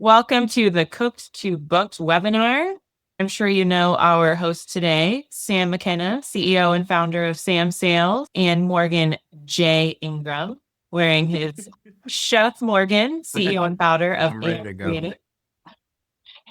Welcome to the Cooked to Booked webinar. I'm sure you know our host today, Sam McKenna, CEO and founder of Samsales, and Morgan J. Ingram, wearing his Chef Morgan, CEO and founder of I'm ready to go. Creative.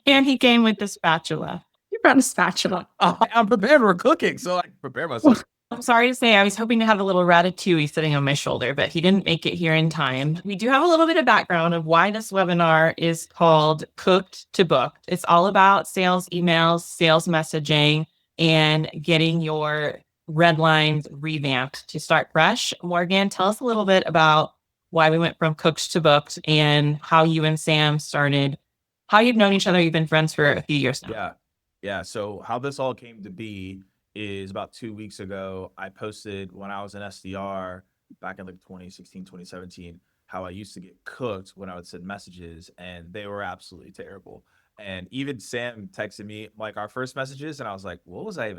And he came with the spatula. You brought a spatula. I'm prepared for cooking, so I can prepare myself. I'm sorry to say, I was hoping to have a little ratatouille sitting on my shoulder, but he didn't make it here in time. We do have a little bit of background of why this webinar is called Cooked to Booked. It's all about sales emails, sales messaging, and getting your red lines revamped to start fresh. Morgan, tell us a little bit about why we went from cooked to booked and how you and Sam started, how you've known each other. You've been friends for a few years now. Yeah. So how this all came to be is about 2 weeks ago, I posted when I was an SDR back in like 2016, 2017, how I used to get cooked when I would send messages, and they were absolutely terrible. And even Sam texted me like our first messages, and I was like, what was I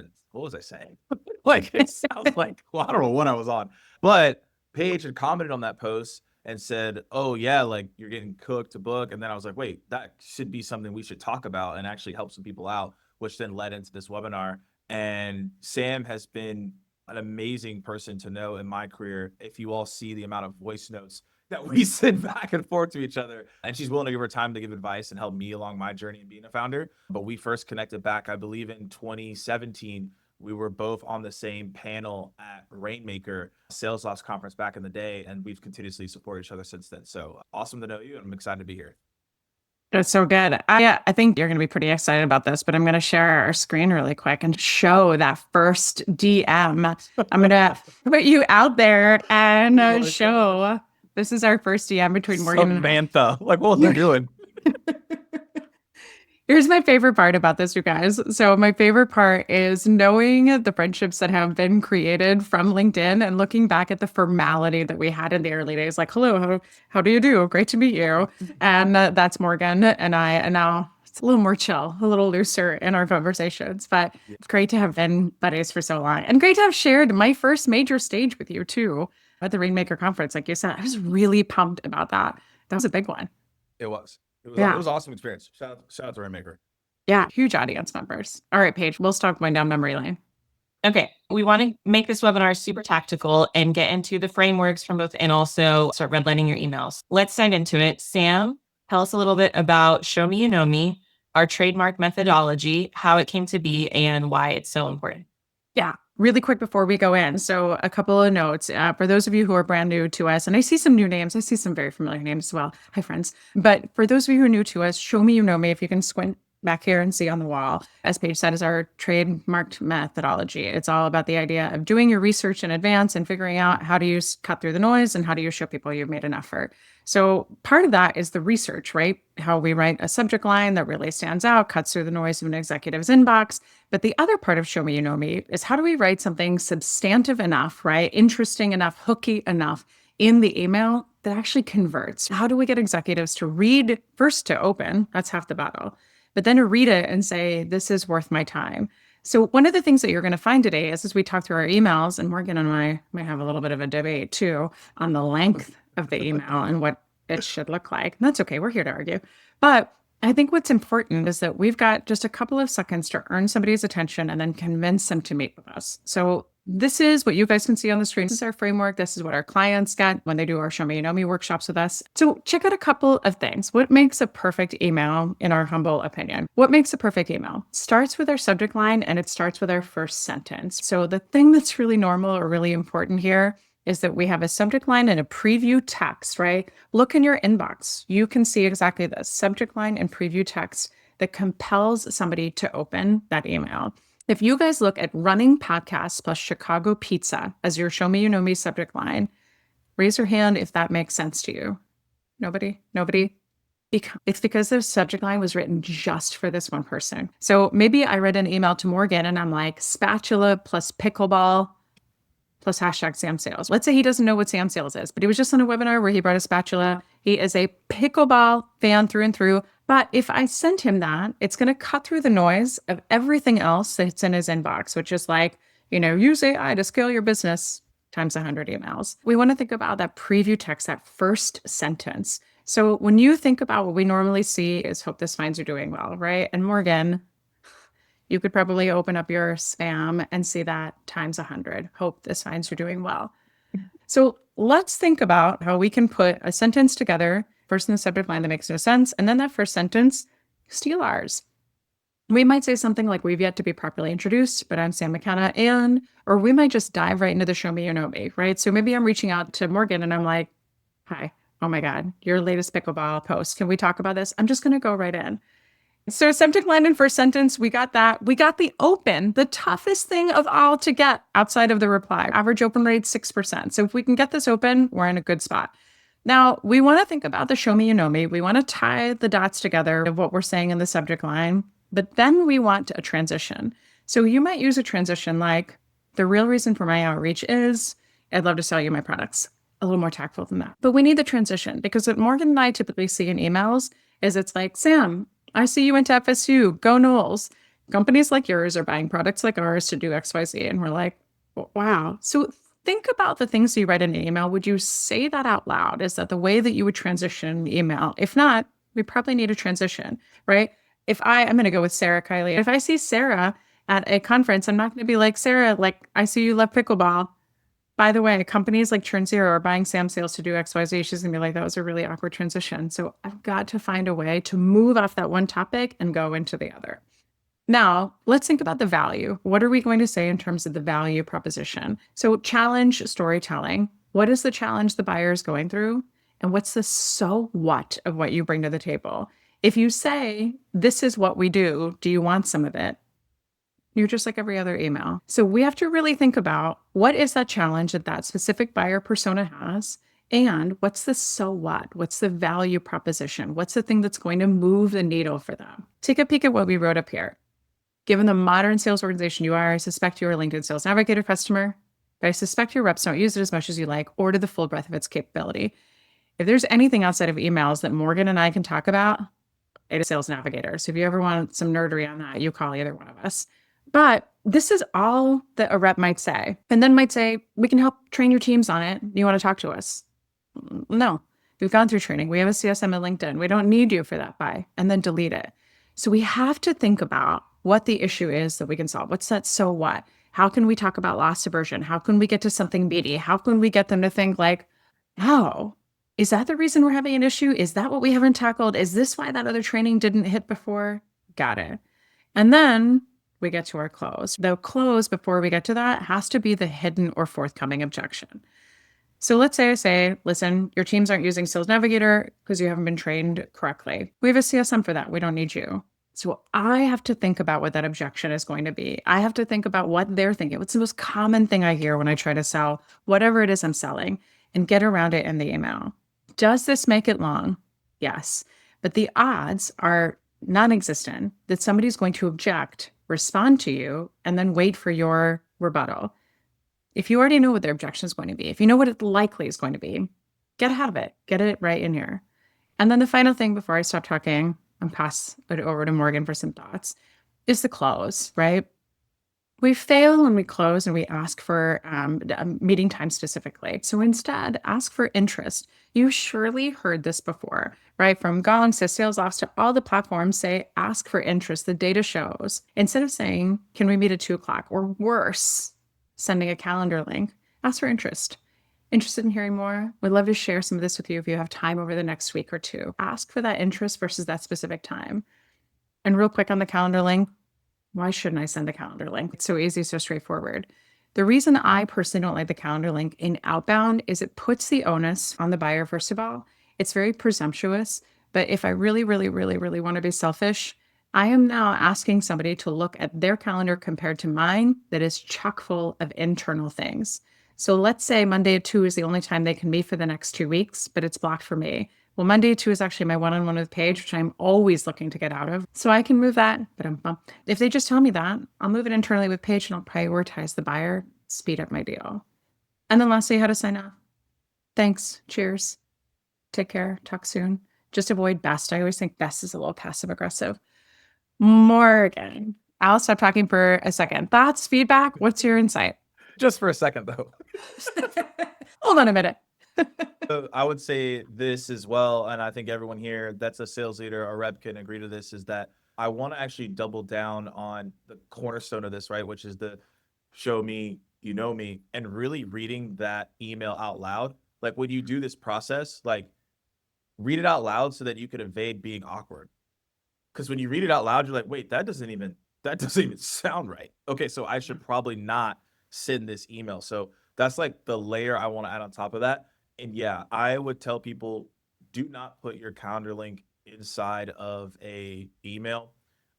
saying? Like, it sounds like, well, I don't know what I was on. But Paige had commented on that post and said, oh yeah, like you're getting cooked to book. And then I was like, wait, that should be something we should talk about and actually help some people out, which then led into this webinar. And Sam has been an amazing person to know in my career. If you all see the amount of voice notes that we send back and forth to each other, and she's willing to give her time to give advice and help me along my journey in being a founder. But we first connected back, I believe, in 2017. We were both on the same panel at Rainmaker Sales Loss Conference back in the day, and we've continuously supported each other since then. So awesome to know you, and I'm excited to be here. That's so good. I think you're going to be pretty excited about this, but I'm going to share our screen really quick and show that first DM. I'm going to put you out there and show. This is our first DM between Morgan and Samantha. Like, what was I doing? Here's my favorite part about this, you guys. So my favorite part is knowing the friendships that have been created from LinkedIn and looking back at the formality that we had in the early days. Like, hello, how do you do? Great to meet you. And that's Morgan and I. And now it's a little more chill, a little looser in our conversations. But it's great to have been buddies for so long. And great to have shared my first major stage with you, too, at the Rainmaker conference. Like you said, I was really pumped about that. That was a big one. It was. It was Yeah. an awesome experience. Shout out to Rainmaker. Yeah, huge audience members. All right, Paige, we'll start going down memory lane. Okay, we want to make this webinar super tactical and get into the frameworks from both and also start redlining your emails. Let's dive into it. Sam, tell us a little bit about Show Me You Know Me, our trademark methodology, how it came to be, and why it's so important. Yeah, really quick before we go in. So a couple of notes for those of you who are brand new to us, and I see some new names. I see some very familiar names as well. Hi, friends. But for those of you who are new to us, Show Me You Know Me, if you can squint back here and see on the wall, as Paige said, is our trademarked methodology. It's all about the idea of doing your research in advance and figuring out how do you cut through the noise and how do you show people you've made an effort. So part of that is the research, right? How we write a subject line that really stands out, cuts through the noise of an executive's inbox. But the other part of Show Me You Know Me is how do we write something substantive enough, right? Interesting enough, hooky enough in the email that actually converts. How do we get executives to read, first to open, that's half the battle, but then to read it and say, this is worth my time. So one of the things that you're going to find today is as we talk through our emails, and Morgan and I might have a little bit of a debate too on the length of the email and what it should look like. And that's okay. We're here to argue. But I think what's important is that we've got just a couple of seconds to earn somebody's attention and then convince them to meet with us. So this is what you guys can see on the screen. This is our framework. This is what our clients get when they do our Show Me You Know Me workshops with us. So check out a couple of things. What makes a perfect email, in our humble opinion? What makes a perfect email? Starts with our subject line and it starts with our first sentence. So the thing that's really normal or really important here is that we have a subject line and a preview text, right? Look in your inbox. You can see exactly this subject line and preview text that compels somebody to open that email. If you guys look at running podcasts plus Chicago pizza as your Show Me You Know Me subject line, raise your hand if that makes sense to you. Nobody? It's because the subject line was written just for this one person. So maybe I read an email to Morgan and I'm like, spatula plus pickleball plus hashtag samsales. Let's say he doesn't know what samsales is, but he was just on a webinar where he brought a spatula. He is a pickleball fan through and through. But if I send him that, it's going to cut through the noise of everything else that's in his inbox, which is like, use AI to scale your business times 100 emails. We want to think about that preview text, that first sentence. So when you think about what we normally see is hope this finds you doing well, right? And Morgan, you could probably open up your spam and see that times 100. Hope this finds you doing well. So let's think about how we can put a sentence together, first in the subject line that makes no sense, and then that first sentence, steal ours. We might say something like, we've yet to be properly introduced, but I'm Sam McKenna, or we might just dive right into the show me, you know me, right? So maybe I'm reaching out to Morgan and I'm like, hi, oh my God, your latest pickleball post. Can we talk about this? I'm just going to go right in. So subject line and first sentence, we got that. We got the open, the toughest thing of all to get outside of the reply. Average open rate, 6%. So if we can get this open, we're in a good spot. Now, we want to think about the show me, you know me. We want to tie the dots together of what we're saying in the subject line, but then we want a transition. So you might use a transition like, the real reason for my outreach is I'd love to sell you my products. A little more tactful than that. But we need the transition because what Morgan and I typically see in emails is it's like, Sam, I see you went to FSU, go Knowles. Companies like yours are buying products like ours to do XYZ. And we're like, wow. So think about the things you write in an email. Would you say that out loud? Is that the way that you would transition an email? If not, we probably need a transition, right? I'm going to go with Sarah Kiley. If I see Sarah at a conference, I'm not going to be like, Sarah, like, I see you love pickleball. By the way, companies like Churn Zero are buying samsales to do XYZ. She's going to be like, that was a really awkward transition. So I've got to find a way to move off that one topic and go into the other. Now, let's think about the value. What are we going to say in terms of the value proposition? So challenge storytelling. What is the challenge the buyer is going through? And what's the so what of what you bring to the table? If you say, this is what we do you want some of it? You're just like every other email. So we have to really think about what is that challenge that that specific buyer persona has, and what's the so what? What's the value proposition? What's the thing that's going to move the needle for them? Take a peek at what we wrote up here. Given the modern sales organization you are, I suspect you're a LinkedIn Sales Navigator customer, but I suspect your reps don't use it as much as you like or to the full breadth of its capability. If there's anything outside of emails that Morgan and I can talk about, it is Sales Navigator. So if you ever want some nerdery on that, you call either one of us. But this is all that a rep might say. And then might say, we can help train your teams on it. You want to talk to us? No, we've gone through training. We have a CSM at LinkedIn. We don't need you for that buy, and then delete it. So we have to think about what the issue is that we can solve. What's that so what? How can we talk about loss aversion? How can we get to something meaty? How can we get them to think like, oh, is that the reason we're having an issue? Is that what we haven't tackled? Is this why that other training didn't hit before? Got it. And then we get to our close. The close before we get to that has to be the hidden or forthcoming objection. So let's say I say, listen, your teams aren't using Sales Navigator because you haven't been trained correctly. We have a CSM for that. We don't need you. So I have to think about what that objection is going to be. I have to think about what they're thinking. What's the most common thing I hear when I try to sell whatever it is I'm selling, and get around it in the email. Does this make it long? Yes. But the odds are non-existent that somebody's going to object, respond to you, and then wait for your rebuttal. If you already know what their objection is going to be, if you know what it likely is going to be, get ahead of it. Get it right in here. And then the final thing before I stop talking and pass it over to Morgan for some thoughts is the close, right? We fail when we close and we ask for a meeting time specifically. So instead, ask for interest. You surely heard this before, right? From Gongs to SalesOps to all the platforms say, ask for interest. The data shows. Instead of saying, can we meet at 2:00, or worse, sending a calendar link, ask for interest. Interested in hearing more? Would love to share some of this with you if you have time over the next week or two. Ask for that interest versus that specific time. And real quick on the calendar link, why shouldn't I send a calendar link? It's so easy, so straightforward. The reason I personally don't like the calendar link in outbound is it puts the onus on the buyer, first of all. It's very presumptuous, but if I really, really, really, really want to be selfish, I am now asking somebody to look at their calendar compared to mine that is chock full of internal things. So let's say Monday at 2 is the only time they can meet for the next 2 weeks, but it's blocked for me. Well, Monday at 2 is actually my one-on-one with Paige, which I'm always looking to get out of. So I can move that. But if they just tell me that, I'll move it internally with Paige and I'll prioritize the buyer, speed up my deal. And then lastly, how to sign off. Thanks. Cheers. Take care. Talk soon. Just avoid best. I always think best is a little passive aggressive. Morgan, I'll stop talking for a second. Thoughts, feedback? What's your insight? Just for a second, though. Hold on a minute. I would say this as well, and I think everyone here that's a sales leader or rep can agree to this, is that I want to actually double down on the cornerstone of this, right? Which is the show me, you know me, and really reading that email out loud. Like when you do this process, like read it out loud so that you can evade being awkward. Because when you read it out loud, you're like, wait, that doesn't even sound right. Okay, so I should probably not send this email. So that's like the layer I want to add on top of that. And yeah, I would tell people, do not put your calendar link inside of a email.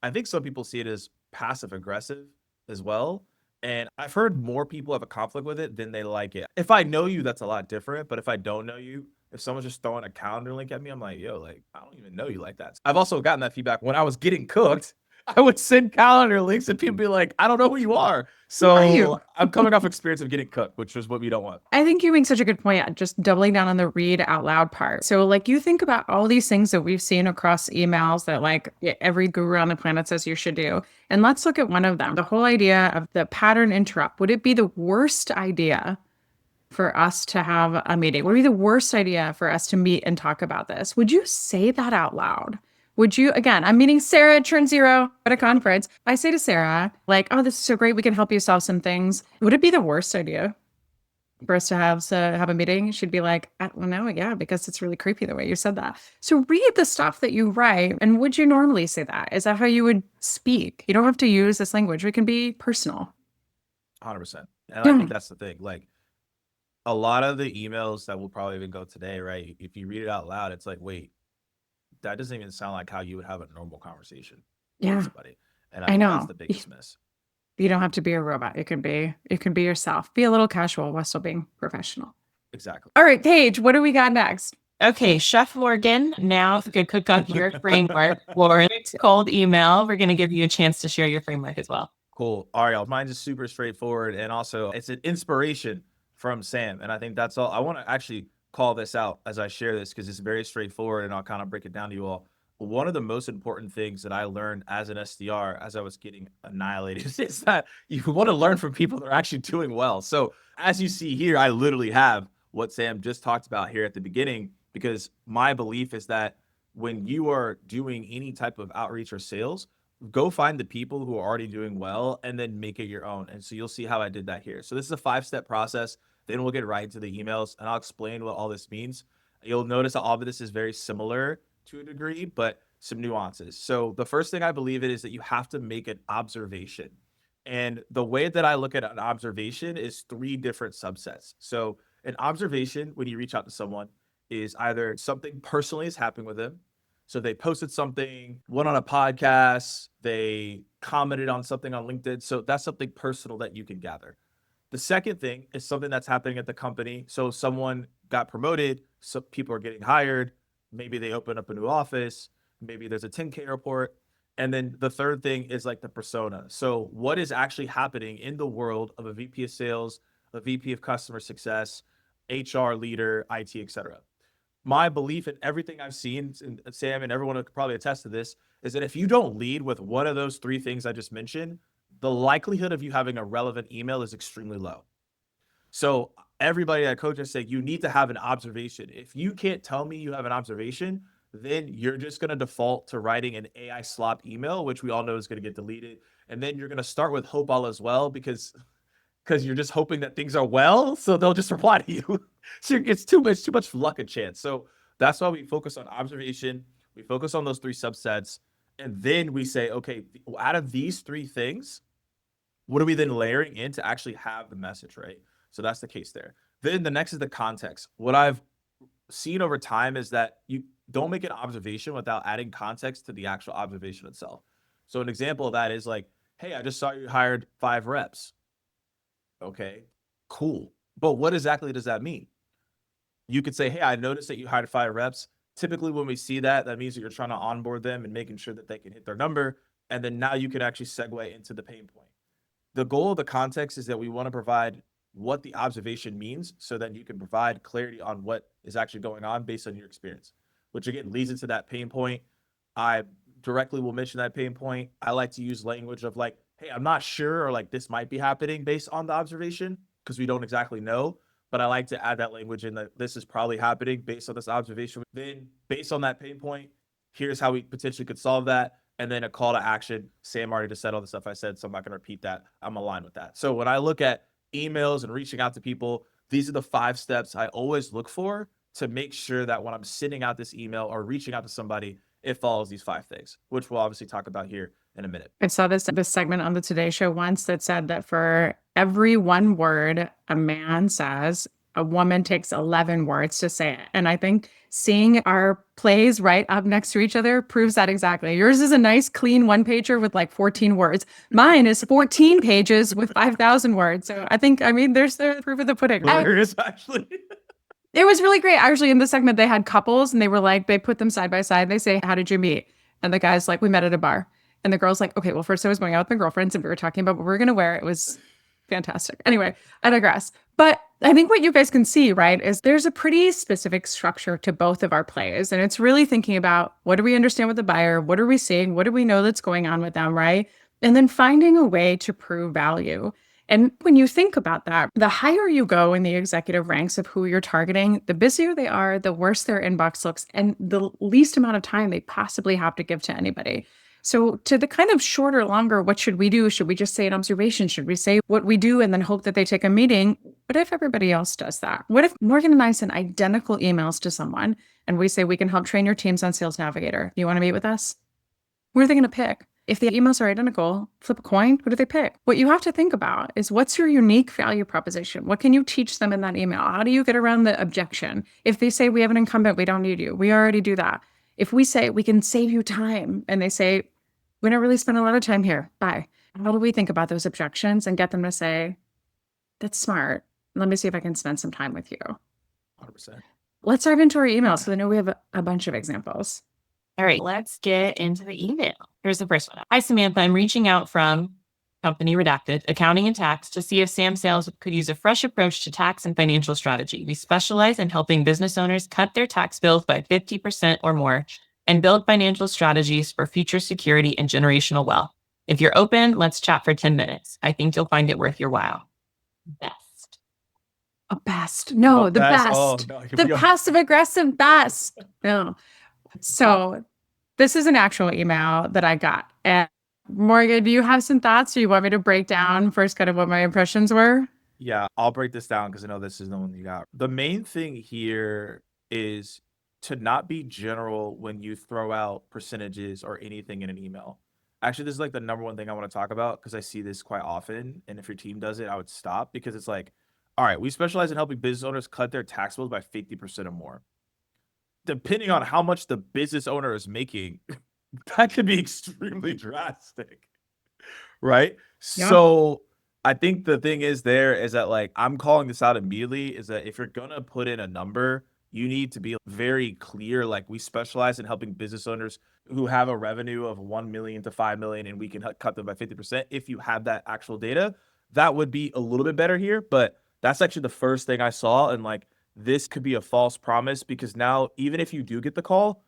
I think some people see it as passive aggressive as well. And I've heard more people have a conflict with it than they like it. If I know you, that's a lot different. But if I don't know you, if someone's just throwing a calendar link at me, I'm like, yo, like, I don't even know you like that. I've also gotten that feedback when I was getting cooked. I would send calendar links and people be like, I don't know who you are. are you? So I'm coming off experience of getting cooked, which is what we don't want. I think you make such a good point, just doubling down on the read out loud part. So, like, you think about all these things that we've seen across emails that, like, every guru on the planet says you should do. And let's look at one of them, the whole idea of the pattern interrupt. Would it be the worst idea for us to have a meeting? Would it be the worst idea for us to meet and talk about this? Would you say that out loud? Would you, again, I'm meeting Sarah at Turn Zero at a conference. I say to Sarah, like, oh, this is so great. We can help you solve some things. Would it be the worst idea for us to have a meeting? She'd be like, well, no, yeah, because it's really creepy the way you said that. So read the stuff that you write. And would you normally say that? Is that how you would speak? You don't have to use this language. It can be personal. 100%. And I think that's the thing. Like a lot of the emails that will probably even go today, right? If you read it out loud, it's like, wait, that doesn't even sound like how you would have a normal conversation Yeah, with somebody. And I I think know. that's the biggest miss. You don't have to be a robot. It can be yourself. Be a little casual while still being professional. Exactly. All right, Paige, what do we got next? Okay, Chef Morgan, now if you could cook up your framework for cold email, we're going to give you a chance to share your framework as well. Cool. All right, y'all. Mine's just super straightforward. And also, it's an inspiration from Sam. And I think that's all. I want to actually call this out as I share this because it's very straightforward and I'll kind of break it down to you all. One of the most important things that I learned as an SDR, as I was getting annihilated, is that you want to learn from people that are actually doing well. So, as you see here, I literally have what Sam just talked about here at the beginning because my belief is that when you are doing any type of outreach or sales, go find the people who are already doing well and then make it your own. And so you'll see how I did that here. So this is a 5-step process. Then we'll get right into the emails and I'll explain what all this means. You'll notice that all of this is very similar to a degree, but some nuances. So the first thing I believe in is that you have to make an observation. And the way that I look at an observation is 3 different subsets. So an observation when you reach out to someone is either something personally is happening with them. So they posted something, went on a podcast, they commented on something on LinkedIn. So that's something personal that you can gather. The second thing is something that's happening at the company. So someone got promoted, so people are getting hired, maybe they open up a new office, maybe there's a 10K report. And then the third thing is like the persona. So what is actually happening in the world of a VP of sales, a VP of customer success, HR leader, IT, etc. My belief in everything I've seen, and Sam and everyone could probably attest to this, is that if you don't lead with one of those 3 things I just mentioned, the likelihood of you having a relevant email is extremely low. So everybody that coaches say you need to have an observation. If you can't tell me you have an observation, then you're just going to default to writing an AI slop email, which we all know is going to get deleted. And then you're going to start with hope all is well because you're just hoping that things are well, so they'll just reply to you. So it's too much luck and chance. So that's why we focus on observation. We focus on those 3 subsets, and then we say, okay, out of these 3 things, what are we then layering in to actually have the message, right? So that's the case there. Then the next is the context. What I've seen over time is that you don't make an observation without adding context to the actual observation itself. So an example of that is like, hey, I just saw you hired 5 reps. Okay, cool. But what exactly does that mean? You could say, hey, I noticed that you hired 5 reps. Typically, when we see that, that means that you're trying to onboard them and making sure that they can hit their number. And then now you can actually segue into the pain point. The goal of the context is that we want to provide what the observation means so that you can provide clarity on what is actually going on based on your experience, which again leads into that pain point. I directly will mention that pain point. I like to use language of like, hey, I'm not sure, or like this might be happening based on the observation because we don't exactly know. but I like to add that language in that this is probably happening based on this observation. Then based on that pain point, here's how we potentially could solve that. And then a call to action. Sam already just said all the stuff I said, so I'm not going to repeat that. I'm aligned with that. So when I look at emails and reaching out to people, these are the 5 steps I always look for to make sure that when I'm sending out this email or reaching out to somebody, it follows these 5 things, which we'll obviously talk about here in a minute. I saw this segment on the Today Show once that said that for every 1 word a man says, a woman takes 11 words to say it. And I think seeing our plays right up next to each other proves that exactly. Yours is a nice, clean 1-pager with like 14 words. Mine is 14 pages with 5,000 words. So I mean, there's the proof of the pudding. Hilarious, actually. It was really great. Actually, in the segment, they had couples and they were like, they put them side by side. They say, how did you meet? And the guy's like, we met at a bar. And the girl's like, okay, well, first I was going out with my girlfriends and we were talking about what we were going to wear. It was fantastic. Anyway, I digress. But I think what you guys can see, right, is there's a pretty specific structure to both of our plays. And it's really thinking about what do we understand with the buyer? What are we seeing? What do we know that's going on with them, right? And then finding a way to prove value. And when you think about that, the higher you go in the executive ranks of who you're targeting, the busier they are, the worse their inbox looks, and the least amount of time they possibly have to give to anybody. So to the kind of shorter, longer, what should we do? Should we just say an observation? Should we say what we do and then hope that they take a meeting? What if everybody else does that? What if Morgan and I send identical emails to someone and we say, we can help train your teams on Sales Navigator. Do you want to meet with us? What are they going to pick? If the emails are identical, flip a coin, what do they pick? What you have to think about is what's your unique value proposition? What can you teach them in that email? How do you get around the objection? If they say, we have an incumbent, we don't need you. We already do that. If we say, we can save you time, and they say, we don't really spend a lot of time here, bye. How do we think about those objections and get them to say, that's smart. Let me see if I can spend some time with you. 100%. Let's dive into our emails so I know we have a bunch of examples. All right, let's get into the email. Here's the first one. Hi, Samantha. I'm reaching out from company redacted, accounting and tax, to see if Samsales could use a fresh approach to tax and financial strategy. We specialize in helping business owners cut their tax bills by 50% or more and build financial strategies for future security and generational wealth. If you're open, let's chat for 10 minutes. I think you'll find it worth your while. Best. A best. No, the best. Oh, no, the passive aggressive best. No. So this is an actual email that I got. And Morgan, do you have some thoughts? Or you want me to break down first kind of what my impressions were? Yeah, I'll break this down because I know this is the one you got. The main thing here is to not be general when you throw out percentages or anything in an email. Actually, this is like the number one thing I want to talk about because I see this quite often. And if your team does it, I would stop because it's like, all right, we specialize in helping business owners cut their tax bills by 50% or more. Depending on how much the business owner is making, that could be extremely drastic, right? Yeah. So I think the thing is there is that like, I'm calling this out immediately is that if you're going to put in a number, you need to be very clear. Like we specialize in helping business owners who have a revenue of 1 million to 5 million, and we can cut them by 50%. If you have that actual data, that would be a little bit better here. But that's actually the first thing I saw. And like, this could be a false promise because now, even if you do get the call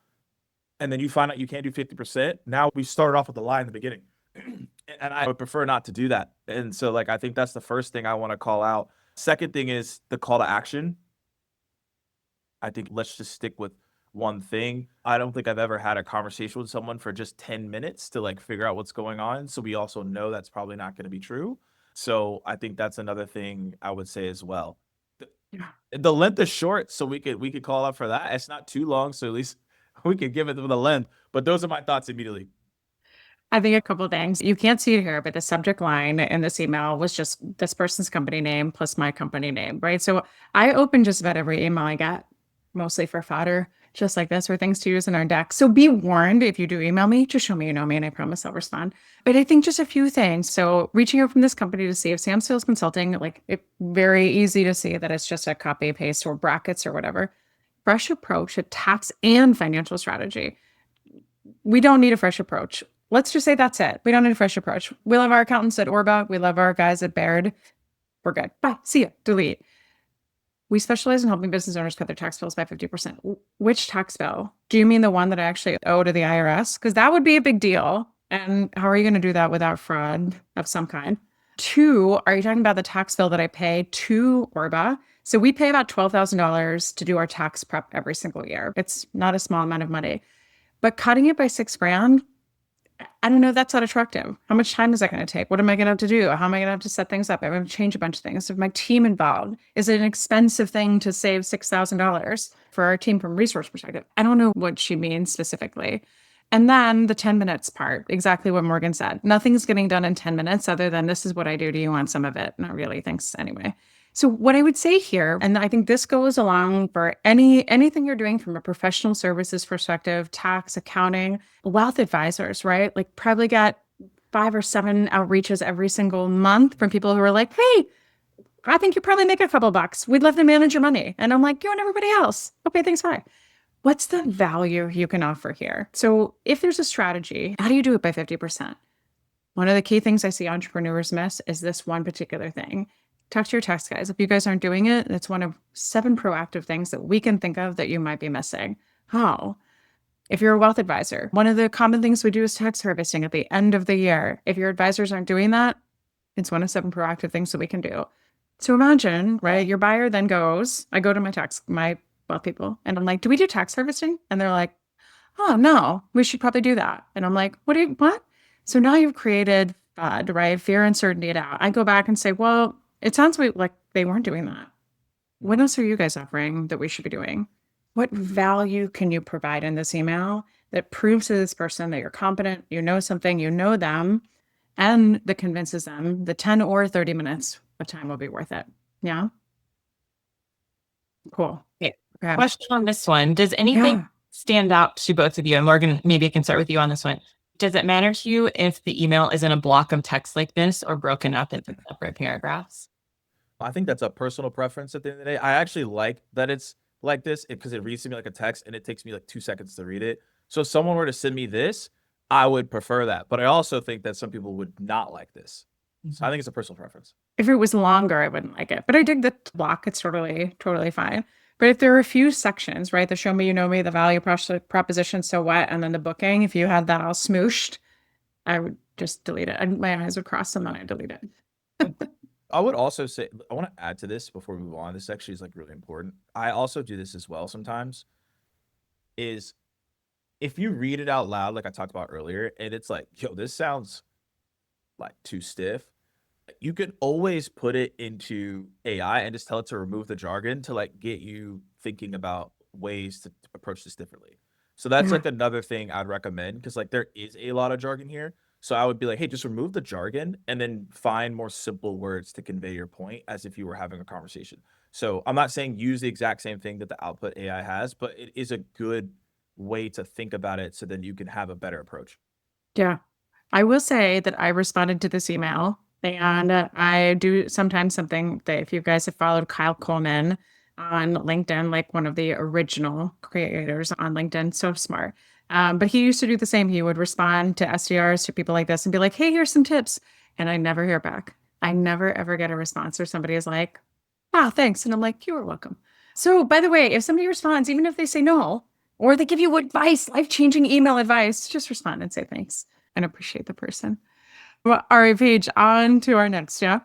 and then you find out you can't do 50%, now we started off with a lie in the beginning. And I would prefer not to do that. And so like, I think that's the first thing I want to call out. Second thing is the call to action. I think let's just stick with one thing. I don't think I've ever had a conversation with someone for just 10 minutes to like figure out what's going on. So we also know that's probably not going to be true. So I think that's another thing I would say as well. The length is short, so we could call up for that. It's not too long, so at least we could give it the length. But those are my thoughts immediately. I think a couple of things. You can't see it here, but the subject line in this email was just this person's company name plus my company name, right? So I open just about every email I get, mostly for fodder, just like this, or things to use in our deck. So be warned if you do email me, just show me you know me and I promise I'll respond. But I think just a few things. So reaching out from this company to see if Samsales Consulting, like it's very easy to see that it's just a copy paste or brackets or whatever. Fresh approach to tax and financial strategy. We don't need a fresh approach. Let's just say that's it. We don't need a fresh approach. We love our accountants at Orba. We love our guys at Baird. We're good. Bye. See ya. Delete. We specialize in helping business owners cut their tax bills by 50%. Which tax bill? Do you mean the one that I actually owe to the IRS? Because that would be a big deal. And how are you going to do that without fraud of some kind? Two, are you talking about the tax bill that I pay to Orba? So we pay about $12,000 to do our tax prep every single year. It's not a small amount of money, but cutting it by 6 grand, I don't know, that's not attractive. How much time is that going to take? What am I going to have to do? How am I going to have to set things up? I'm going to change a bunch of things. Is my team involved? Is it an expensive thing to save $6,000 for our team from a resource perspective? I don't know what she means specifically. And then the 10 minutes part, exactly what Morgan said. Nothing's getting done in 10 minutes other than this is what I do. Do you want some of it? Not really. Thanks anyway. So what I would say here, and I think this goes along for anything you're doing from a professional services perspective, tax, accounting, wealth advisors, right? Like probably get 5 or 7 outreaches every single month from people who are like, hey, I think you probably make a couple bucks. We'd love to manage your money. And I'm like, you and everybody else. Okay, thanks, bye. What's the value you can offer here? So if there's a strategy, how do you do it by 50%? One of the key things I see entrepreneurs miss is this one particular thing. Talk to your tax guys. If you guys aren't doing it, it's one of 7 proactive things that we can think of that you might be missing. How? If you're a wealth advisor, one of the common things we do is tax harvesting at the end of the year. If your advisors aren't doing that, it's one of 7 proactive things that we can do. So imagine, right? Your buyer then goes, I go to my wealth people, and I'm like, do we do tax harvesting? And they're like, oh no, we should probably do that. And I'm like, what? So now you've created FUD, right? Fear, uncertainty, doubt. I go back and say, well, it sounds like they weren't doing that. What else are you guys offering that we should be doing? What value can you provide in this email that proves to this person that you're competent, you know something, you know them, and that convinces them the 10 or 30 minutes of time will be worth it? Yeah. Cool. Okay. Okay. Question on this one. Does anything Yeah. stand out to both of you? And Morgan, maybe I can start with you on this one. Does it matter to you if the email is in a block of text like this or broken up into separate paragraphs? I think that's a personal preference at the end of the day. I actually like that it's like this because it reads to me like a text and it takes me like 2 seconds to read it. So if someone were to send me this, I would prefer that. But I also think that some people would not like this. So I think it's a personal preference. If it was longer, I wouldn't like it. But I dig the block. It's totally fine. But if there are a few sections, right? The show me, you know me, the value proposition, so what, and then the booking, if you had that all smooshed, I would just delete it. And my eyes would cross and then I'd delete it. I would also say, I want to add to this before we move on. This actually is like really important. I also do this as well sometimes, is if you read it out loud, like I talked about earlier, and it's like, yo, this sounds like too stiff, you could always put it into AI and just tell it to remove the jargon to like get you thinking about ways to approach this differently. So that's like another thing I'd recommend, because like there is a lot of jargon here. So I would be like, hey, just remove the jargon and then find more simple words to convey your point as if you were having a conversation. So I'm not saying use the exact same thing that the output AI has, but it is a good way to think about it so then you can have a better approach. Yeah. I will say that I responded to this email, and I do sometimes something that if you guys have followed Kyle Coleman on LinkedIn, like one of the original creators on LinkedIn, so smart. But he used to do the same. He would respond to SDRs, to people like this, and be like, hey, here's some tips. And I never hear back. I never, ever get a response or somebody is like, oh, thanks. And I'm like, you're welcome. So by the way, if somebody responds, even if they say no, or they give you advice, life-changing email advice, just respond and say thanks and appreciate the person. Well, all right, Paige, on to our next, yeah?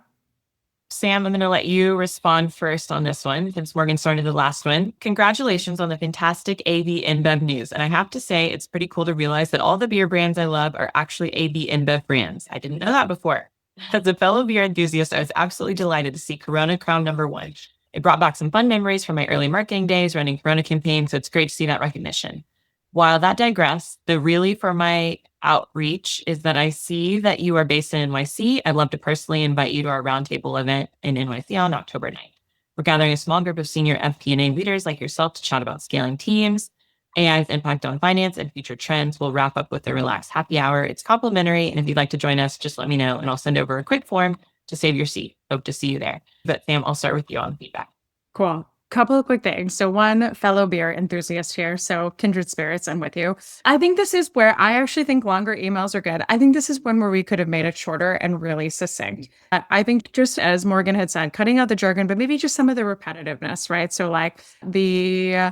Sam, I'm going to let you respond first on this one since Morgan started the last one. Congratulations on the fantastic AB InBev news. And I have to say, it's pretty cool to realize that all the beer brands I love are actually AB InBev brands. I didn't know that before. As a fellow beer enthusiast, I was absolutely delighted to see Corona crown #1. It brought back some fun memories from my early marketing days running Corona campaigns, so it's great to see that recognition. While that digress, the really for my outreach is that I see that you are based in NYC. I'd love to personally invite you to our roundtable event in NYC on October 9th. We're gathering a small group of senior FP&A leaders like yourself to chat about scaling teams, AI's impact on finance, and future trends. We'll wrap up with a relaxed happy hour. It's complimentary, and if you'd like to join us, just let me know, and I'll send over a quick form to save your seat. Hope to see you there. But Sam, I'll start with you on feedback. Cool. Couple of quick things. So one, fellow beer enthusiast here. So kindred spirits, I'm with you. I think this is where I actually think longer emails are good. I think this is one where we could have made it shorter and really succinct. I think just as Morgan had said, cutting out the jargon, but maybe just some of the repetitiveness, right? So like the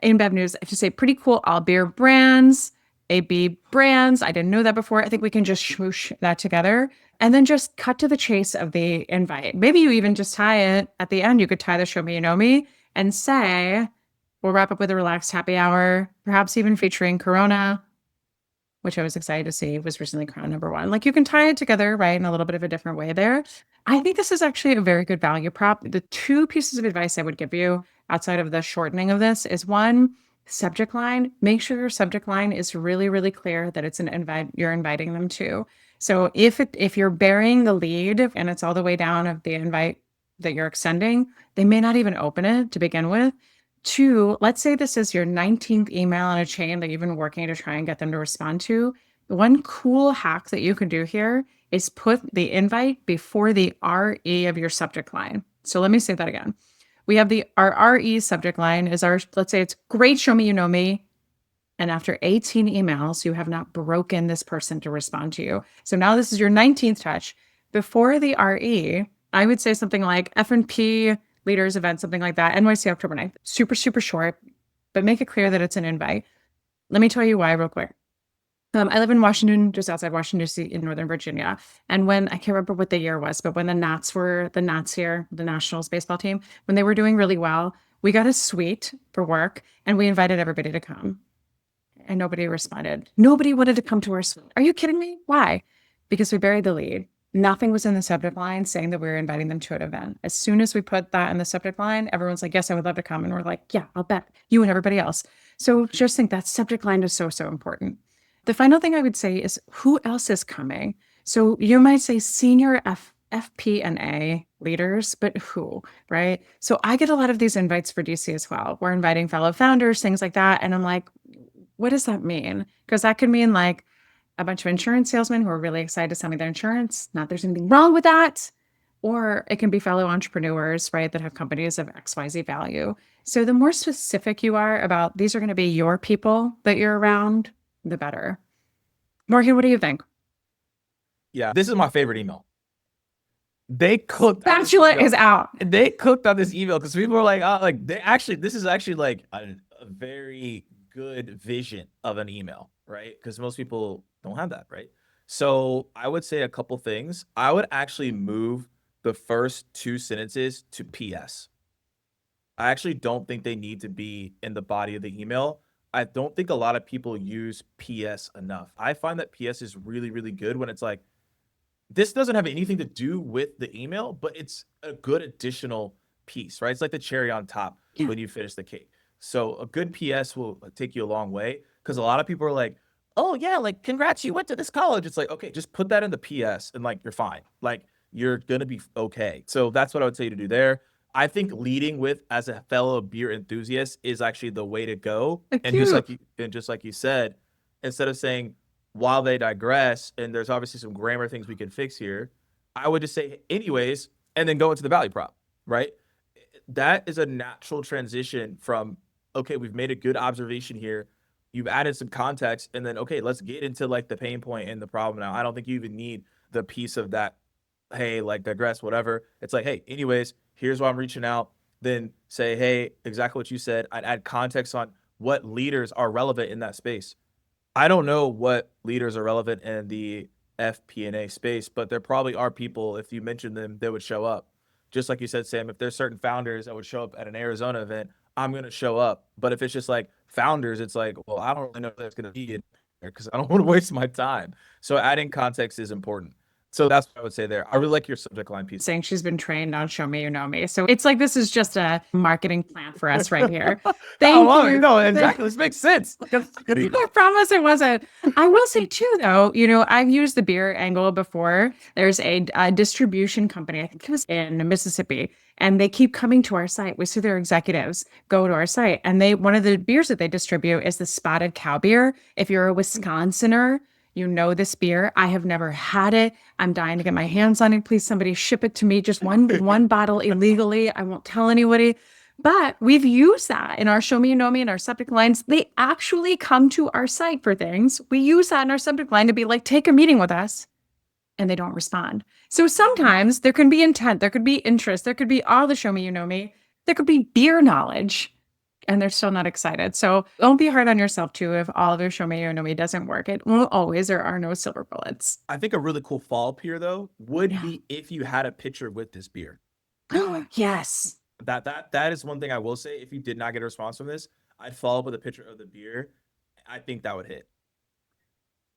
InBev news, I have to say pretty cool all beer brands. AB brands. I didn't know that before. I think we can just smoosh that together and then just cut to the chase of the invite. Maybe you even just tie it at the end. You could tie the show me, you know me and say, we'll wrap up with a relaxed happy hour, perhaps even featuring Corona, which I was excited to see was recently crowned #1. Like you can tie it together, right, in a little bit of a different way there. I think this is actually a very good value prop. The two pieces of advice I would give you outside of the shortening of this is one, subject line. Make sure your subject line is really, really clear that it's an invite you're inviting them to. So if you're burying the lead and it's all the way down of the invite that you're extending, they may not even open it to begin with. Two, let's say this is your 19th email on a chain that you've been working to try and get them to respond to. One cool hack that you can do here is put the invite before the RE of your subject line. So let me say that again. We have our RE subject line is let's say it's great, show me you know me. And after 18 emails, you have not broken this person to respond to you. So now this is your 19th touch. Before the RE, I would say something like F&P leaders event, something like that. NYC October 9th. Super, super short, but make it clear that it's an invite. Let me tell you why real quick. I live in Washington, just outside Washington, D.C. in Northern Virginia. And when, I can't remember what the year was, but when the Nats here, the Nationals baseball team, when they were doing really well, we got a suite for work and we invited everybody to come. And nobody responded. Nobody wanted to come to our suite. Are you kidding me? Why? Because we buried the lead. Nothing was in the subject line saying that we were inviting them to an event. As soon as we put that in the subject line, everyone's like, yes, I would love to come. And we're like, yeah, I'll bet you and everybody else. So just think that subject line is so, so important. The final thing I would say is who else is coming? So you might say senior FP&A leaders, but who, right? So I get a lot of these invites for DC as well. We're inviting fellow founders, things like that. And I'm like, what does that mean? Because that could mean like a bunch of insurance salesmen who are really excited to sell me their insurance. Not there's anything wrong with that. Or it can be fellow entrepreneurs, right, that have companies of XYZ value. So the more specific you are about these are going to be your people that you're around, the better. Morgan, what do you think? Yeah, this is my favorite email. They cooked. Spatula is out. They cooked on this email because people were like, oh, like this is actually like a very good vision of an email, right? Because most people don't have that, right? So I would say a couple things. I would actually move the first 2 sentences to PS. I actually don't think they need to be in the body of the email. I don't think a lot of people use PS enough. I find that PS is really, really good when it's like, this doesn't have anything to do with the email, but it's a good additional piece, right? It's like the cherry on top when you finish the cake. So a good PS will take you a long way because a lot of people are like, oh yeah, like congrats, you went to this college. It's like, okay, just put that in the PS and like, you're fine. Like you're going to be okay. So that's what I would say to do there. I think leading with as a fellow beer enthusiast is actually the way to go. And just like you said, instead of saying while they digress, and there's obviously some grammar things we can fix here, I would just say anyways, and then go into the value prop, right? That is a natural transition from, okay, we've made a good observation here. You've added some context and then, okay, let's get into like the pain point and the problem now. I don't think you even need the piece of that, hey, like digress, whatever. It's like, hey, anyways, here's why I'm reaching out. Then say, hey, exactly what you said. I'd add context on what leaders are relevant in that space. I don't know what leaders are relevant in the FP&A space, but there probably are people, if you mention them, they would show up. Just like you said, Sam, if there's certain founders that would show up at an Arizona event, I'm going to show up. But if it's just like founders, it's like, well, I don't really know if there's going to be in there because I don't want to waste my time. So adding context is important. So that's what I would say there. I really like your subject line piece. Saying she's been trained on Show Me You Know Me. So it's like this is just a marketing plan for us right here. Thank you. No, exactly. This makes sense. I promise it wasn't. I will say too, though, I've used the beer angle before. There's a distribution company, I think it was in Mississippi, and they keep coming to our site. We see their executives go to our site, and one of the beers that they distribute is the Spotted Cow beer. If you're a Wisconsinner, you know this beer. I have never had it. I'm dying to get my hands on it. Please, somebody ship it to me. Just one bottle illegally. I won't tell anybody. But we've used that in our Show Me You Know Me and our subject lines. They actually come to our site for things. We use that in our subject line to be like, take a meeting with us. And they don't respond. So sometimes there can be intent. There could be interest. There could be all the Show Me You Know Me. There could be beer knowledge. and they're still not excited. So don't be hard on yourself too if all of your show me or know me doesn't work. It won't always. There are no silver bullets. I think a really cool follow-up here though would Yeah. be if you had a picture with this beer. Yes. That is one thing I will say. If you did not get a response from this, I'd follow up with a picture of the beer. I think that would hit.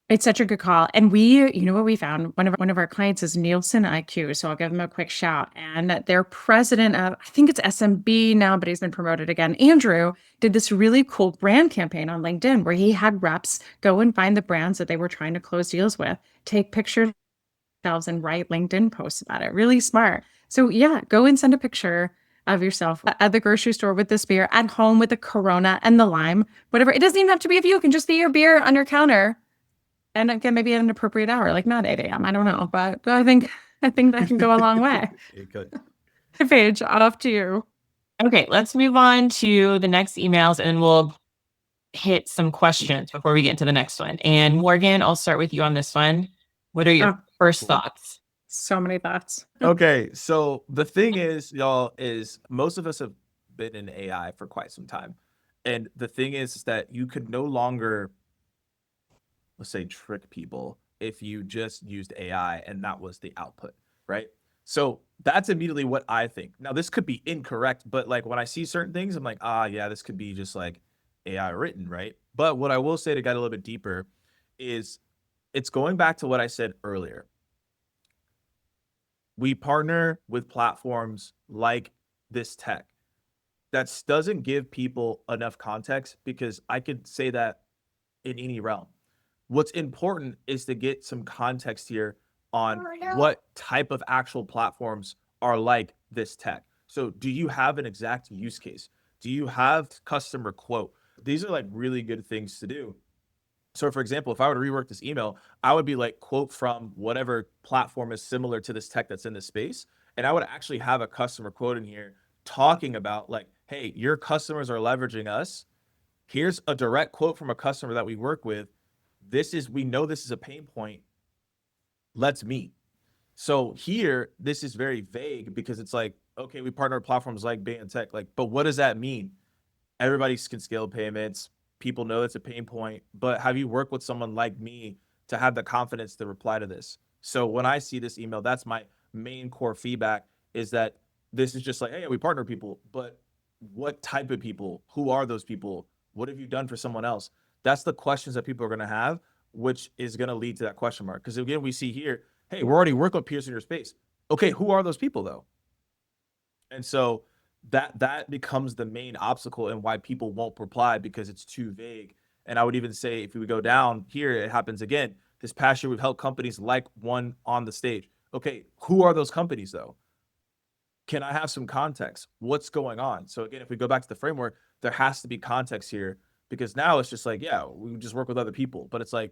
It's such a good call. And we, you know what we found? One of our clients is Nielsen IQ. So I'll give them a quick shout. And their president of, I think it's SMB now, but he's been promoted again. Andrew did this really cool brand campaign on LinkedIn where he had reps go and find the brands that they were trying to close deals with, take pictures of themselves and write LinkedIn posts about it. Really smart. So yeah, go and send a picture of yourself at the grocery store with this beer, at home with the Corona and the lime, whatever. It doesn't even have to be of you. It can just be your beer on your counter. And again, maybe at an appropriate hour, like not 8 a.m. I don't know, but I think that can go a long way. It could. Paige, off to you. Okay, let's move on to the next emails and we'll hit some questions before we get into the next one. And Morgan, I'll start with you on this one. What are your first thoughts? So many thoughts. Okay, so the thing is, y'all, is most of us have been in AI for quite some time. And the thing is that you could no longer, let's say, trick people if you just used AI and that was the output, right? So that's immediately what I think. Now, this could be incorrect, but like when I see certain things, I'm like, yeah, this could be just like AI written, right? But what I will say to get a little bit deeper is it's going back to what I said earlier. We partner with platforms like this tech that doesn't give people enough context because I could say that in any realm. What's important is to get some context here on what type of actual platforms are like this tech. So do you have an exact use case? Do you have customer quote? These are like really good things to do. So for example, if I were to rework this email, I would be like quote from whatever platform is similar to this tech that's in this space. And I would actually have a customer quote in here talking about like, hey, your customers are leveraging us. Here's a direct quote from a customer that we work with. We know this is a pain point. Let's meet. So here, this is very vague because it's like, okay, we partner with platforms like Bang and Tech, like, but what does that mean? Everybody can scale payments. People know it's a pain point, but have you worked with someone like me to have the confidence to reply to this? So when I see this email, that's my main core feedback is that this is just like, hey, we partner people, but what type of people? Who are those people? What have you done for someone else? That's the questions that people are going to have, which is going to lead to that question mark. Because again, we see here, hey, we're already working with peers in your space. Okay, who are those people though? And so that becomes the main obstacle and why people won't reply because it's too vague. And I would even say if we go down here, it happens again. This past year, we've helped companies like one on the stage. Okay, who are those companies though? Can I have some context? What's going on? So again, if we go back to the framework, there has to be context here because now it's just like, yeah, we just work with other people, but it's like,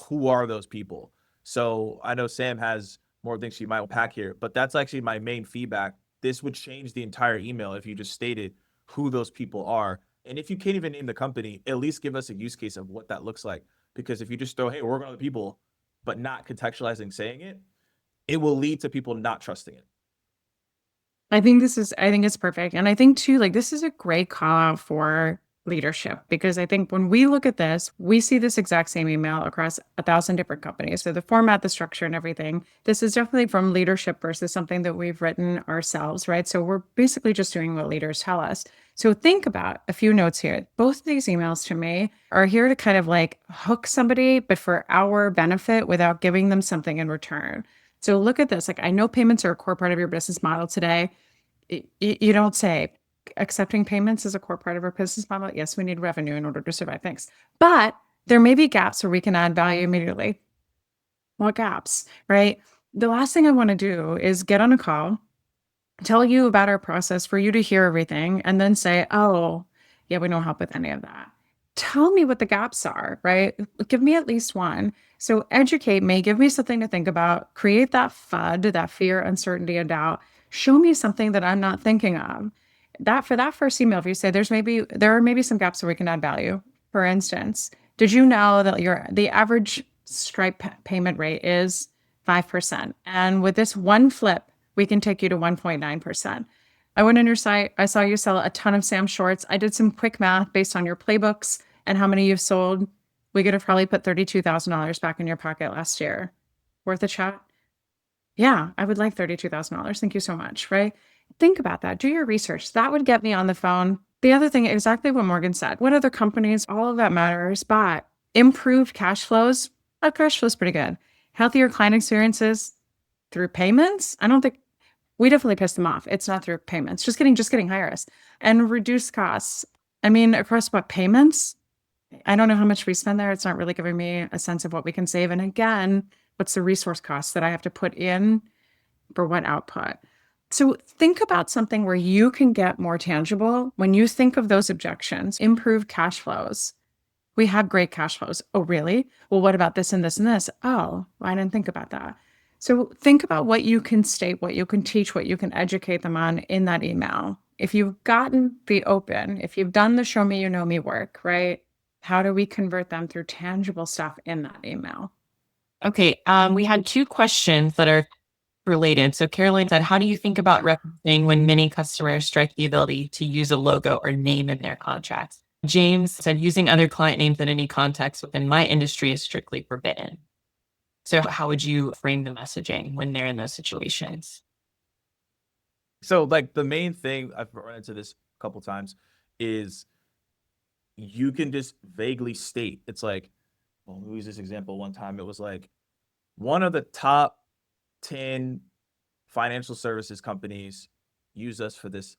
who are those people? So I know Sam has more things she might pack here, but that's actually my main feedback. This would change the entire email if you just stated who those people are. And if you can't even name the company, at least give us a use case of what that looks like. Because if you just throw, hey, we're working with other people, but not contextualizing saying it, it will lead to people not trusting it. I think it's perfect. And I think too, like this is a great call out for leadership because I think when we look at this, we see this exact same email across 1,000 different companies. So the format, the structure, and everything, this is definitely from leadership versus something that we've written ourselves, right? So we're basically just doing what leaders tell us. So think about a few notes here. Both of these emails to me are here to kind of like hook somebody, but for our benefit without giving them something in return. So look at this. Like I know payments are a core part of your business model today. You don't say accepting payments is a core part of our business model. Yes, we need revenue in order to survive. Thanks. But there may be gaps where we can add value immediately. What gaps, right? The last thing I want to do is get on a call, tell you about our process for you to hear everything, and then say, oh, yeah, we don't help with any of that. Tell me what the gaps are, right? Give me at least one. So educate me, give me something to think about, create that FUD, that fear, uncertainty, and doubt. Show me something that I'm not thinking of. That for that first email, if you say there are maybe some gaps where we can add value. For instance, did you know that the average Stripe payment rate is 5%? And with this one flip, we can take you to 1.9%. I went on your site. I saw you sell a ton of Sam shorts. I did some quick math based on your playbooks and how many you've sold. We could have probably put $32,000 back in your pocket last year. Worth a chat? Yeah, I would like $32,000. Thank you so much. Right? Think about that. Do your research. That would get me on the phone. The other thing, exactly what Morgan said. What other companies? All of that matters, but improved cash flows. Our cash flow is pretty good. Healthier client experiences through payments. I don't think we definitely piss them off. It's not through payments. Just kidding, hire us. And reduce costs. I mean, across what payments? I don't know how much we spend there. It's not really giving me a sense of what we can save. And again, what's the resource cost that I have to put in for what output? So think about something where you can get more tangible when you think of those objections. Improved cash flows. We have great cash flows. Oh, really? Well, what about this and this and this? Oh, I didn't think about that. So think about what you can state, what you can teach, what you can educate them on in that email. If you've gotten the open, if you've done the show me, you know me work, right? How do we convert them through tangible stuff in that email? Okay. We had 2 questions that are related. So Caroline said, how do you think about referencing when many customers strike the ability to use a logo or name in their contracts? James said, using other client names in any context within my industry is strictly forbidden. So how would you frame the messaging when they're in those situations? So like the main thing, I've run into this a couple times, is you can just vaguely state, it's like, well, who was this example? One time it was like, one of the top 10 financial services companies use us for this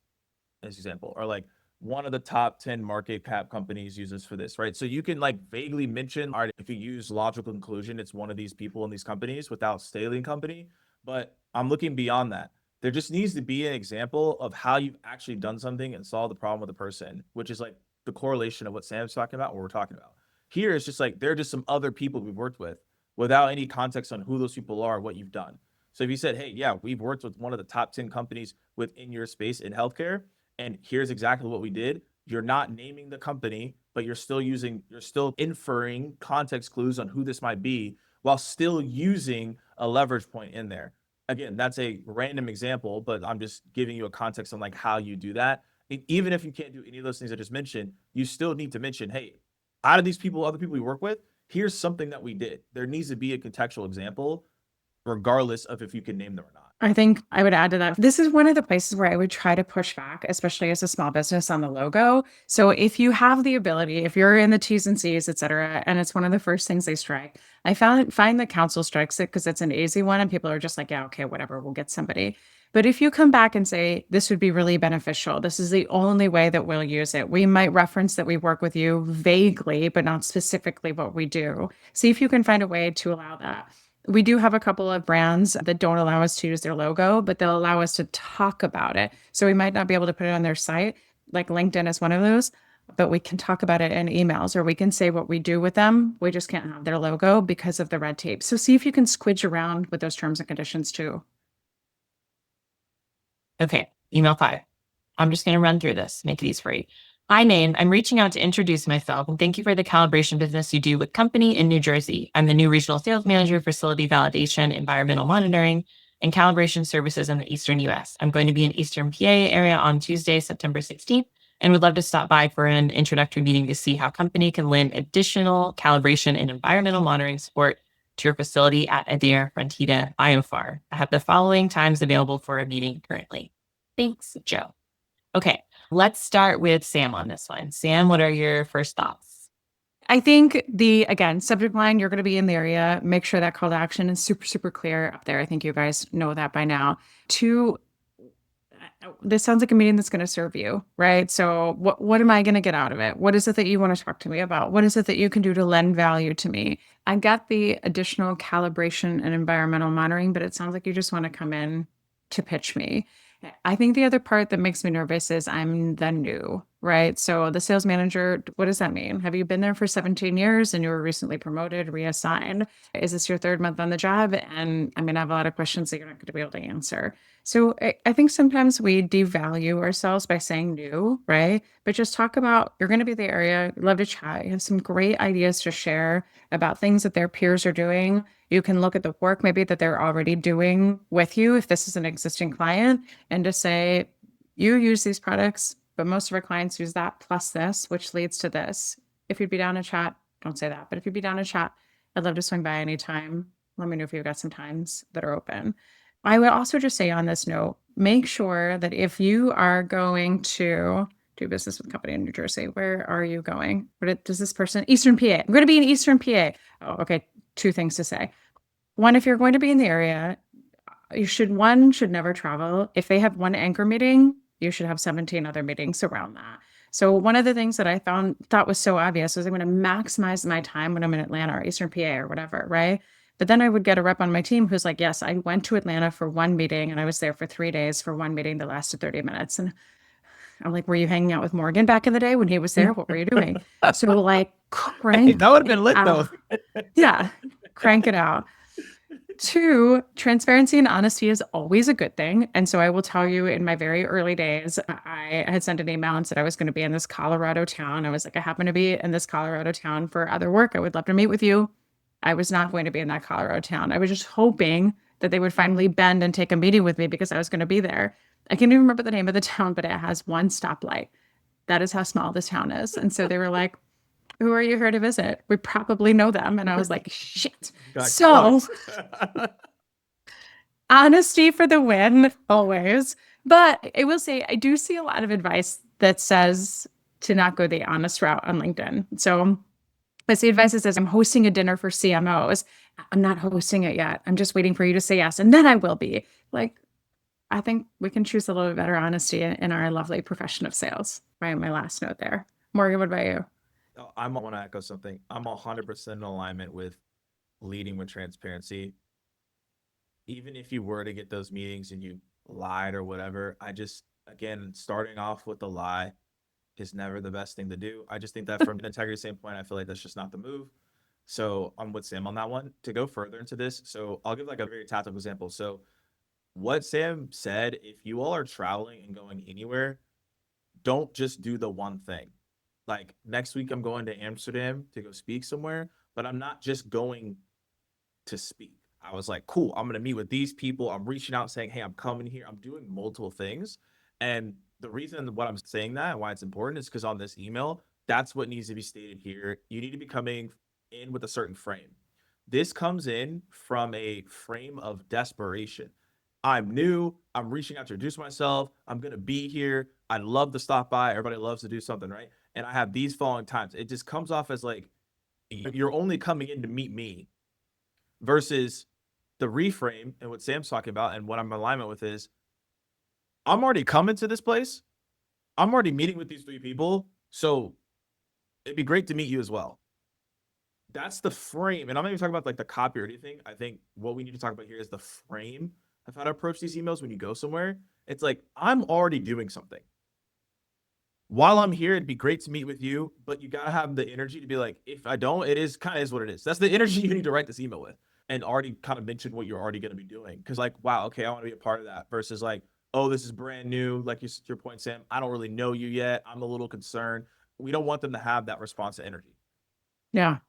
example, or like one of the top 10 market cap companies use us for this, right? So you can like vaguely mention, all right, if you use logical conclusion, it's one of these people in these companies without stating company. But I'm looking beyond that. There just needs to be an example of how you've actually done something and solved the problem with the person, which is like the correlation of what Sam's talking about, what we're talking about. Here it's just like, there are just some other people we've worked with without any context on who those people are, what you've done. So if you said, hey, yeah, we've worked with one of the top 10 companies within your space in healthcare, and here's exactly what we did. You're not naming the company, but you're still inferring context clues on who this might be while still using a leverage point in there. Again, that's a random example, but I'm just giving you a context on like how you do that. Even if you can't do any of those things I just mentioned, you still need to mention, hey, out of these people, other people we work with, here's something that we did. There needs to be a contextual example, regardless of if you can name them or not. I think I would add to that. This is one of the places where I would try to push back, especially as a small business, on the logo. So if you have the ability, if you're in the T's and C's, et cetera, and it's one of the first things they strike, I find that council strikes it because it's an easy one and people are just like, yeah, okay, whatever, we'll get somebody. But if you come back and say, this would be really beneficial, this is the only way that we'll use it, we might reference that we work with you vaguely, but not specifically what we do. See if you can find a way to allow that. We do have a couple of brands that don't allow us to use their logo, but they'll allow us to talk about it. So we might not be able to put it on their site, like LinkedIn is one of those, but we can talk about it in emails or we can say what we do with them. We just can't have their logo because of the red tape. So see if you can squidge around with those terms and conditions too. Okay, email 5. I'm just going to run through this, make it easy for you. Hi, Nain. I'm reaching out to introduce myself and thank you for the calibration business you do with company in New Jersey. I'm the new regional sales manager, facility validation, environmental monitoring, and calibration services in the Eastern US. I'm going to be in Eastern PA area on Tuesday, September 16th, and would love to stop by for an introductory meeting to see how company can lend additional calibration and environmental monitoring support to your facility at Adair Frontida Biofar. I have the following times available for a meeting currently. Thanks, Joe. Okay, let's start with Sam on this one. Sam, what are your first thoughts? I think again, subject line, you're going to be in the area. Make sure that call to action is super, super clear up there. I think you guys know that by now. 2, this sounds like a meeting that's going to serve you, right? So what am I going to get out of it? What is it that you want to talk to me about? What is it that you can do to lend value to me? I got the additional calibration and environmental monitoring, but it sounds like you just want to come in to pitch me. I think the other part that makes me nervous is I'm the new, right? So the sales manager, what does that mean? Have you been there for 17 years and you were recently promoted, reassigned? Is this your 3rd month on the job? And I'm going to have a lot of questions that you're not going to be able to answer. So I think sometimes we devalue ourselves by saying new, right? But just talk about, you're going to be the area, love to chat. You have some great ideas to share about things that their peers are doing. You can look at the work maybe that they're already doing with you if this is an existing client and just say, you use these products, but most of our clients use that plus this, which leads to this. If you'd be down to chat, don't say that, but if you'd be down to chat, I'd love to swing by anytime. Let me know if you've got some times that are open. I would also just say on this note, make sure that if you are going to do business with a company in New Jersey, where are you going? What does this person, Eastern PA? I'm going to be in Eastern PA. Oh, okay. Two things to say. One, if you're going to be in the area, should never travel. If they have one anchor meeting, you should have 17 other meetings around that. So one of the things that I thought was so obvious was I'm going to maximize my time when I'm in Atlanta or Eastern PA or whatever, right? But then I would get a rep on my team who's like, yes, I went to Atlanta for one meeting and I was there for 3 days for one meeting that lasted 30 minutes. And I'm like, were you hanging out with Morgan back in the day when he was there? What were you doing? So like crank That would have been lit though. Yeah, crank it out. 2, transparency and honesty is always a good thing. And so I will tell you, in my very early days, I had sent an email and said I was going to be in this Colorado town. I was like, I happen to be in this Colorado town for other work. I would love to meet with you. I was not going to be in that Colorado town. I was just hoping that they would finally bend and take a meeting with me because I was going to be there. I can't even remember the name of the town, but it has one stoplight. That is how small this town is. And so they were like, who are you here to visit? We probably know them. And I was like, shit. So honesty for the win, always. But I will say, I do see a lot of advice that says to not go the honest route on LinkedIn. So I see advice that says, I'm hosting a dinner for CMOs. I'm not hosting it yet. I'm just waiting for you to say yes. And then I will be. Like, I think we can choose a little bit better honesty in our lovely profession of sales. Right. My last note there. Morgan, what about you? I want to echo something. I'm 100% in alignment with leading with transparency. Even if you were to get those meetings and you lied or whatever, again, starting off with a lie is never the best thing to do. I just think that from an integrity standpoint, I feel like that's just not the move. So I'm with Sam on that one. To go further into this, so I'll give like a very tactical example. So what Sam said, if you all are traveling and going anywhere, don't just do the one thing. Like next week, I'm going to Amsterdam to go speak somewhere, but I'm not just going to speak. I was like, cool, I'm going to meet with these people. I'm reaching out saying, hey, I'm coming here. I'm doing multiple things. And the reason what I'm saying that and why it's important is because on this email, that's what needs to be stated here. You need to be coming in with a certain frame. This comes in from a frame of desperation. I'm new. I'm reaching out to introduce myself. I'm going to be here. I'd love to stop by. Everybody loves to do something, right? And I have these following times. It just comes off as like, you're only coming in to meet me, versus the reframe and what Sam's talking about and what I'm in alignment with is, I'm already coming to this place. I'm already meeting with these 3 people. So it'd be great to meet you as well. That's the frame. And I'm not even talking about like the copy or anything. I think what we need to talk about here is the frame of how to approach these emails when you go somewhere. It's like, I'm already doing something. While I'm here, it'd be great to meet with you, but you got to have the energy to be like, if I don't, it is kind of is what it is. That's the energy you need to write this email with and already kind of mention what you're already going to be doing. Cause like, wow, okay, I want to be a part of that versus like, oh, this is brand new. Like your point, Sam, I don't really know you yet. I'm a little concerned. We don't want them to have that response to energy. Yeah.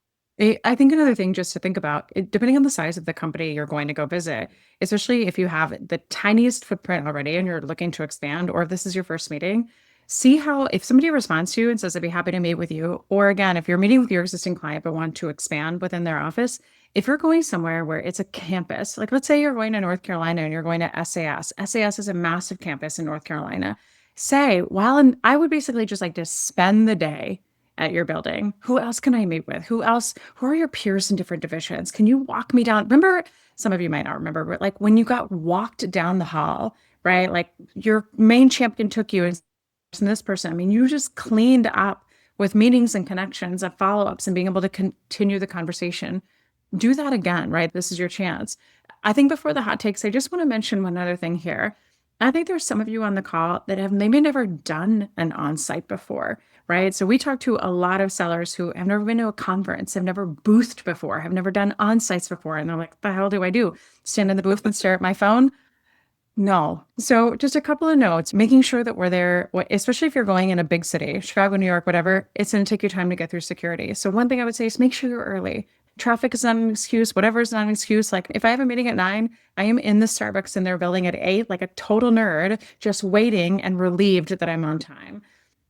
I think another thing just to think about, depending on the size of the company you're going to go visit, especially if you have the tiniest footprint already and you're looking to expand, or if this is your first meeting, see how, if somebody responds to you and says, I'd be happy to meet with you, or again, if you're meeting with your existing client but want to expand within their office, if you're going somewhere where it's a campus, like let's say you're going to North Carolina and you're going to SAS. SAS is a massive campus in North Carolina. I would basically just like to spend the day at your building. Who else can I meet with? Who are your peers in different divisions? Can you walk me down? Remember, some of you might not remember, but like when you got walked down the hall, right? Like your main champion took you and this person. I mean, you just cleaned up with meetings and connections and follow-ups and being able to continue the conversation. Do that again, right? This is your chance. I think before the hot takes, I just want to mention one other thing here. I think there's some of you on the call that have maybe never done an on-site before, right? So we talk to a lot of sellers who have never been to a conference, have never boothed before, have never done on-sites before. And they're like, the hell do I do? Stand in the booth and stare at my phone? No. So just a couple of notes, making sure that we're there, especially if you're going in a big city, Chicago, New York, whatever, it's going to take you time to get through security. So one thing I would say is make sure you're early. traffic is not an excuse, whatever is not an excuse. Like if I have a meeting at 9, I am in the Starbucks in their building at 8, like a total nerd, just waiting and relieved that I'm on time.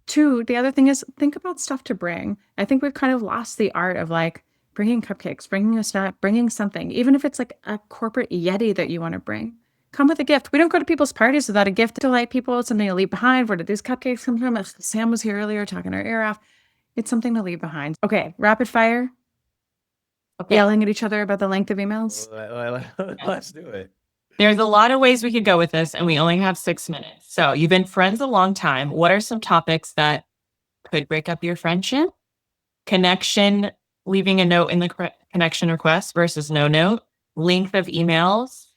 2, the other thing is think about stuff to bring. I think we've kind of lost the art of like bringing cupcakes, bringing a snack, bringing something, even if it's like a corporate Yeti that you want to bring. Come with a gift. We don't go to people's parties without a gift to delight people, something to leave behind. Where did these cupcakes come from? Sam was here earlier talking our ear off. It's something to leave behind. Okay, rapid fire. Okay. Yelling at each other about the length of emails. Let's do it. There's a lot of ways we could go with this, and we only have 6 minutes. So you've been friends a long time. What are some topics that could break up your friendship? Connection, leaving a note in the connection request versus no note. Length of emails.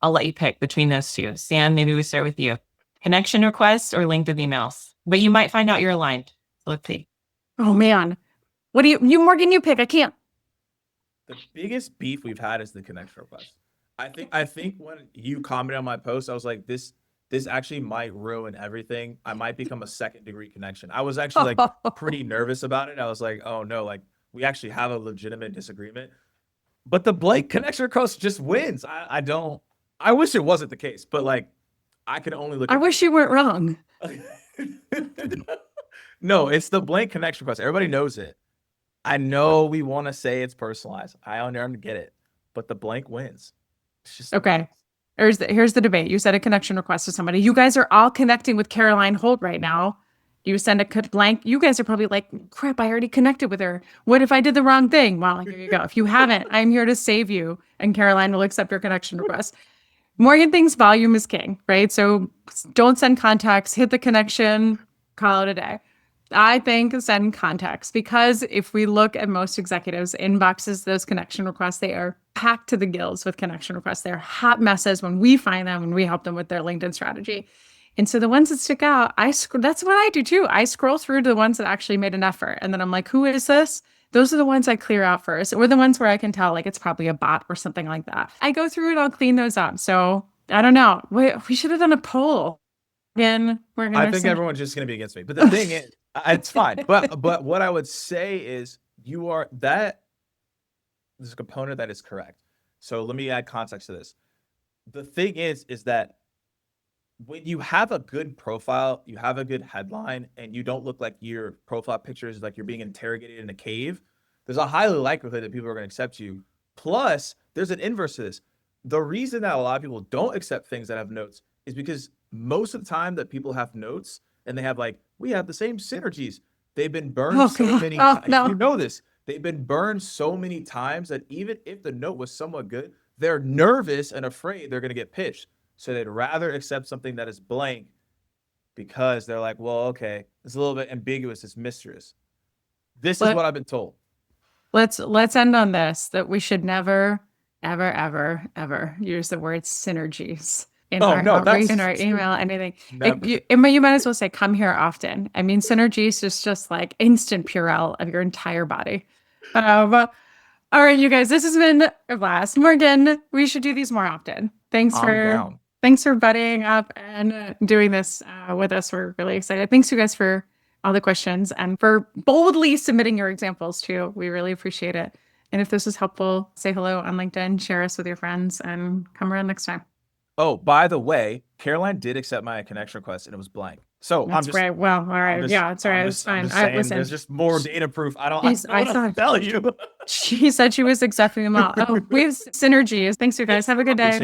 I'll let you pick between those two. Sam, maybe we start with you. Connection requests or length of emails? But you might find out you're aligned. So let's see. Oh man. What do you Morgan, you pick. I can't. The biggest beef we've had is the connection request. I think when you commented on my post, I was like, this actually might ruin everything. I might become a second-degree connection. I was actually like pretty nervous about it. I was like, oh no, like we actually have a legitimate disagreement. But the blank connection request just wins. I wish it wasn't the case, but like I can only look I wish you weren't wrong. No, it's the blank connection request. Everybody knows it. I know we want to say it's personalized. I understand, get it, but the blank wins. It's just Okay. Here's the debate. You send a connection request to somebody. You guys are all connecting with Caroline Holt right now. You send a blank. You guys are probably like, crap, I already connected with her. What if I did the wrong thing? Well, here you go. If you haven't, I'm here to save you. And Caroline will accept your connection request. Morgan thinks volume is king, right? So don't send contacts, hit the connection, call it a day. I think send contacts, because if we look at most executives' inboxes, those connection requests, they are packed to the gills with connection requests. They're hot messes when we find them and we help them with their LinkedIn strategy. And so the ones that stick out, that's what I do too. I scroll through to the ones that actually made an effort. And then I'm like, who is this? Those are the ones I clear out first, or the ones where I can tell like it's probably a bot or something like that. I go through and I'll clean those up. So I don't know. We should have done a poll. Again, I think everyone's just going to be against me. But the thing is, it's fine. But what I would say is there's a component that is correct. So let me add context to this. The thing is that when you have a good profile, you have a good headline, and you don't look like your profile picture is like you're being interrogated in a cave, there's a high likelihood that people are going to accept you. Plus, there's an inverse to this. The reason that a lot of people don't accept things that have notes is because most of the time that people have notes and they have like, we have the same synergies. They've been burned so many times. No. You know this. They've been burned so many times that even if the note was somewhat good, they're nervous and afraid they're going to get pitched. So they'd rather accept something that is blank because they're like, well, okay, it's a little bit ambiguous. It's mysterious. This is what I've been told. Let's end on this, that we should never, ever, ever, ever use the word synergies in our outreach, in our email, anything. You might as well say, come here often. I mean, synergies is just like instant Purell of your entire body. All right, you guys, this has been a blast. Morgan, we should do these more often. Thanks for buddying up and doing this with us. We're really excited. Thanks, you guys, for all the questions and for boldly submitting your examples too. We really appreciate it. And if this was helpful, say hello on LinkedIn, share us with your friends, and come around next time. Oh, by the way, Caroline did accept my connection request and it was blank. So that's right. Well, all right. It's all right. It's fine. Listen, there's just more data proof. I don't tell you. She said she was accepting them all. Oh, we have synergies. Thanks, you guys. Have a good day.